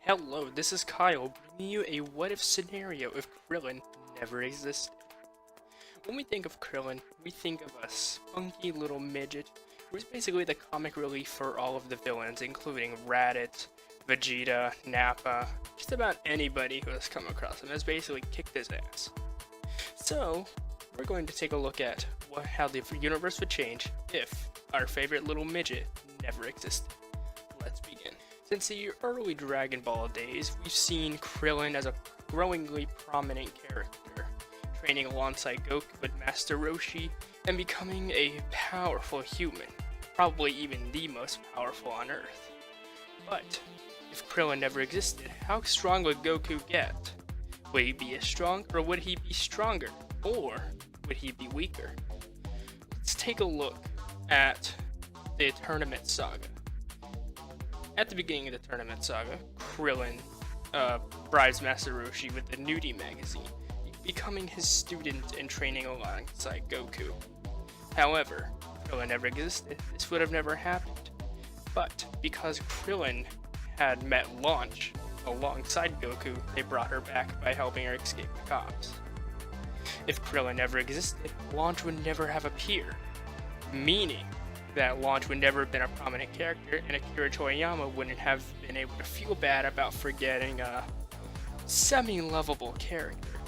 Hello, this is Kyle bringing you a what if scenario if Krillin never existed. When we think of Krillin, we think of a spunky little midget who is basically the comic relief for all of the villains, including Raditz, Vegeta, Nappa, just about anybody who has come across him has basically kicked his ass. So, we're going to take a look at how the universe would change if our favorite little midget never existed. Let's begin. Since the early Dragon Ball days, we've seen Krillin as a growingly prominent character, training alongside Goku with Master Roshi and becoming a powerful human, probably even the most powerful on Earth. But if Krillin never existed, how strong would Goku get? Would he be as strong, or would he be stronger, or would he be weaker? Let's take a look at the Tournament Saga. At the beginning of the Tournament Saga, Krillin bribes Master Roshi with the Nudie magazine, becoming his student and training alongside Goku. However, Krillin never existed, this would have never happened. But because Krillin had met Launch alongside Goku, they brought her back by helping her escape the cops. If Krillin never existed, Launch would never have appeared, meaning that Launch would never have been a prominent character, and Akira Toriyama wouldn't have been able to feel bad about forgetting a semi-lovable character.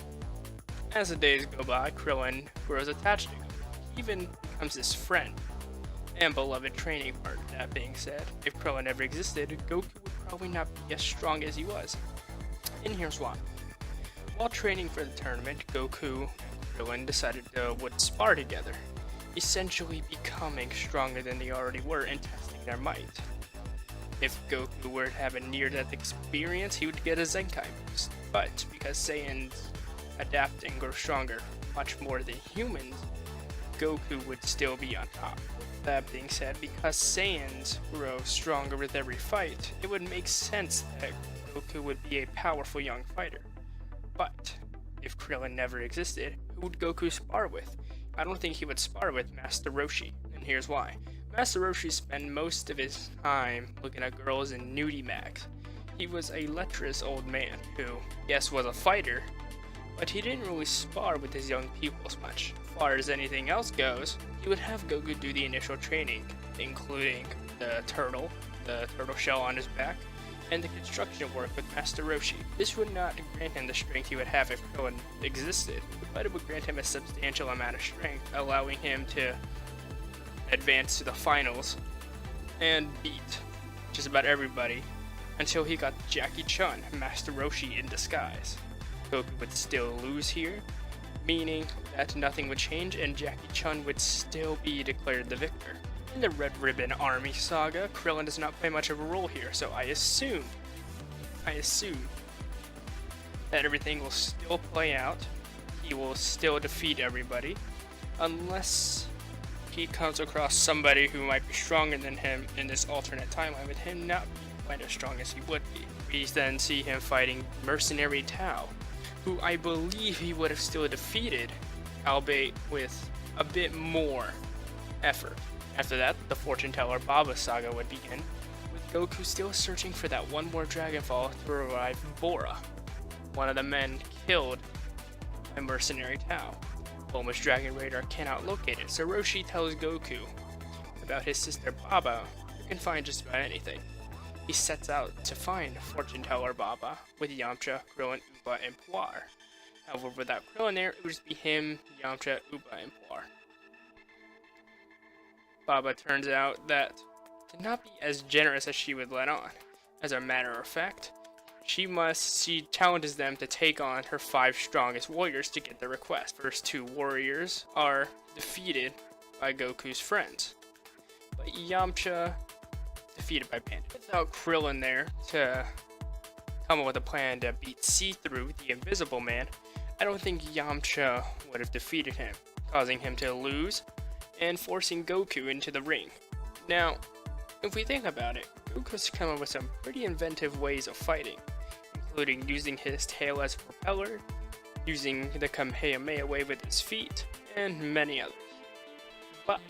As the days go by, Krillin grows attached to him, even becomes his friend and beloved training partner. That being said, if Krillin never existed, Goku would probably not be as strong as he was. And here's why. While training for the tournament, Goku and Krillin decided to would spar together, essentially becoming stronger than they already were and testing their might. If Goku were to have a near-death experience, he would get a Zenkai boost, but because Saiyans adapt and grow stronger much more than humans, Goku would still be on top. That being said, because Saiyans grow stronger with every fight, it would make sense that Goku would be a powerful young fighter. But if Krillin never existed, who would Goku spar with? I don't think he would spar with Master Roshi, and here's why. Master Roshi spent most of his time looking at girls in nudie mags. He was a lecherous old man who, yes, was a fighter, but he didn't really spar with his young pupils much. As far as anything else goes, he would have Goku do the initial training, including the turtle shell on his back, and the construction work with Master Roshi. This would not grant him the strength he would have if Krillin existed, but it would grant him a substantial amount of strength, allowing him to advance to the finals and beat just about everybody until he got Jackie Chun, Master Roshi in disguise. Goku would still lose here, meaning that nothing would change and Jackie Chun would still be declared the victor. In the Red Ribbon Army Saga, Krillin does not play much of a role here, so I assume that everything will still play out. He will still defeat everybody, unless he comes across somebody who might be stronger than him in this alternate timeline, with him not being quite as strong as he would be. We then see him fighting Mercenary Tao, who I believe he would have still defeated, albeit with a bit more effort. After that, the Fortune Teller Baba Saga would begin, with Goku still searching for that one more Dragonfall to revive Bora, one of the men killed by Mercenary Tao. Bulma's Dragon Radar cannot locate it, so Roshi tells Goku about his sister Baba, who can find just about anything. He sets out to find Fortune Teller Baba with Yamcha, Krillin, Uba, and Puar. However, without Krillin there, it would just be him, Yamcha, Uba, and Puar. Baba turns out that to not be as generous as she would let on. As a matter of fact, she challenges them to take on her 5 strongest warriors to get the request. First 2 warriors are defeated by Goku's friends, but Yamcha defeated by Panda. Without Krillin there to come up with a plan to beat See-Through, the Invisible Man, I don't think Yamcha would have defeated him, causing him to lose and forcing Goku into the ring. Now, if we think about it, Goku's come up with some pretty inventive ways of fighting, including using his tail as a propeller, using the Kamehameha wave with his feet, and many others. But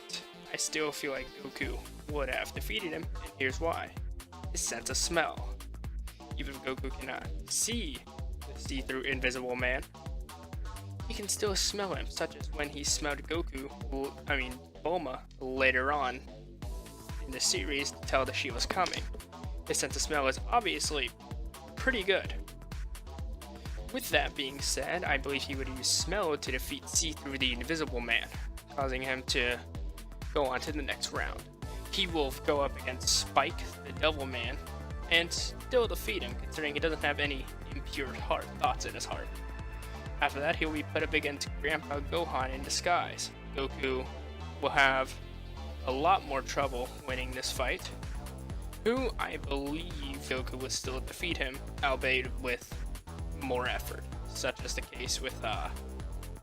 I still feel like Goku would have defeated him, and here's why. His sense of smell. Even if Goku cannot see the see-through invisible man, he can still smell him, such as when he smelled Bulma later on in the series to tell that she was coming. His sense of smell is obviously pretty good. With that being said, I believe he would use smell to defeat see-through the invisible man, causing him to go on to the next round. He will go up against Spike, the Devil Man, and still defeat him, considering he doesn't have any impure thoughts in his heart. After that, he will be put up against Grandpa Gohan in disguise. Goku will have a lot more trouble winning this fight, who I believe Goku will still defeat him, albeit with more effort, such as the case with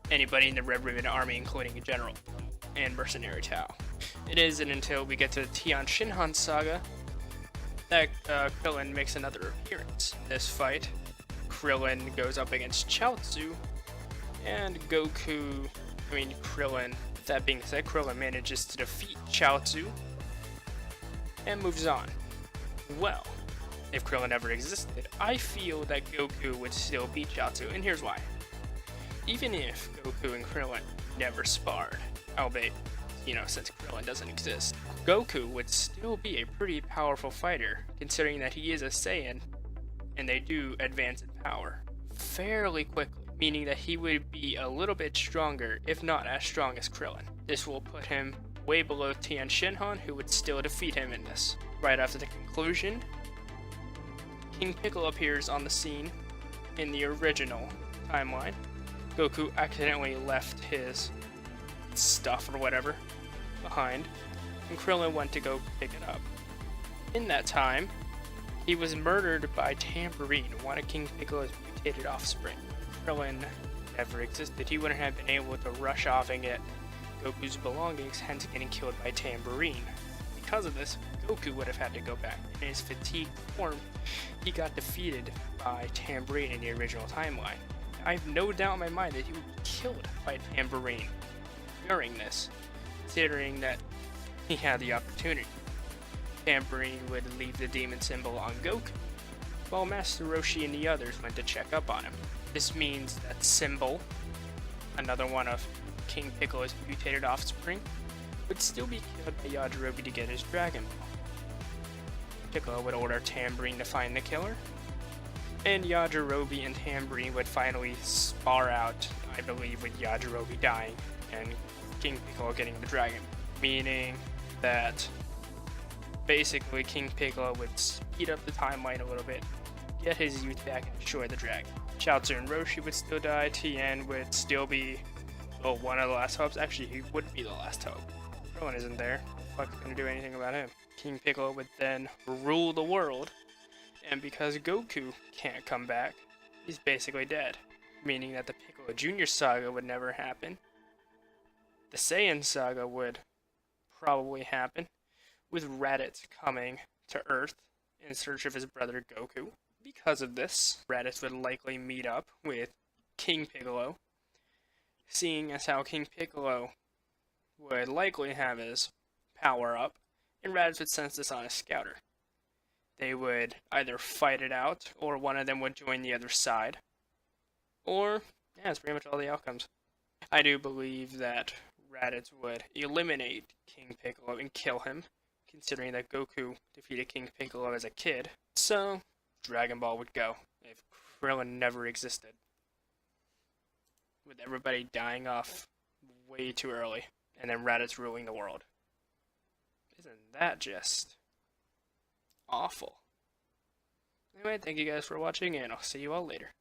anybody in the Red Ribbon Army, including a general and Mercenary Tao. It isn't until we get to the Tian Shinhan Saga that Krillin makes another appearance. In this fight, Krillin goes up against Chaozu, and Krillin, that being said, Krillin manages to defeat Chaozu and moves on. Well, if Krillin ever existed, I feel that Goku would still beat Chaozu, and here's why. Even if Goku and Krillin never sparred, albeit, since Krillin doesn't exist, Goku would still be a pretty powerful fighter, considering that he is a Saiyan, and they do advance in power fairly quickly, meaning that he would be a little bit stronger, if not as strong as Krillin. This will put him way below Tian Shinhan, who would still defeat him in this. Right after the conclusion, King Piccolo appears on the scene in the original timeline. Goku accidentally left his stuff or whatever behind, and Krillin went to go pick it up. In that time, he was murdered by Tambourine, one of King Piccolo's mutated offspring. Krillin never existed. He wouldn't have been able to rush off and get Goku's belongings, hence getting killed by Tambourine. Because of this, Goku would have had to go back. In his fatigued form, he got defeated by Tambourine in the original timeline. I have no doubt in my mind that he would be killed by Tambourine during this, considering that he had the opportunity. Tambourine would leave the demon symbol on Goku, while Master Roshi and the others went to check up on him. This means that Symbol, another one of King Piccolo's mutated offspring, would still be killed by Yajirobe to get his Dragon Ball. Piccolo would order Tambourine to find the killer, and Yajirobe and Tambourine would finally spar out, I believe, with Yajirobe dying and King Piccolo getting the dragon. Meaning that basically King Piccolo would speed up the timeline a little bit, get his youth back, and destroy the dragon. Chaozu and Roshi would still die, Tien would still be one of the last hopes. Actually, he would be the last hope. Krillin isn't there. The fuck's gonna do anything about him? King Piccolo would then rule the world, and because Goku can't come back, he's basically dead. Meaning that the Piccolo Jr. Saga would never happen. The Saiyan Saga would probably happen, with Raditz coming to Earth in search of his brother Goku. Because of this, Raditz would likely meet up with King Piccolo, seeing as how King Piccolo would likely have his power up, and Raditz would sense this on his scouter. They would either fight it out, or one of them would join the other side. Or, yeah, that's pretty much all the outcomes. I do believe that Raditz would eliminate King Piccolo and kill him, considering that Goku defeated King Piccolo as a kid. So, Dragon Ball would go if Krillin never existed, with everybody dying off way too early, and then Raditz ruling the world. Isn't that just awful? Anyway, thank you guys for watching, and I'll see you all later.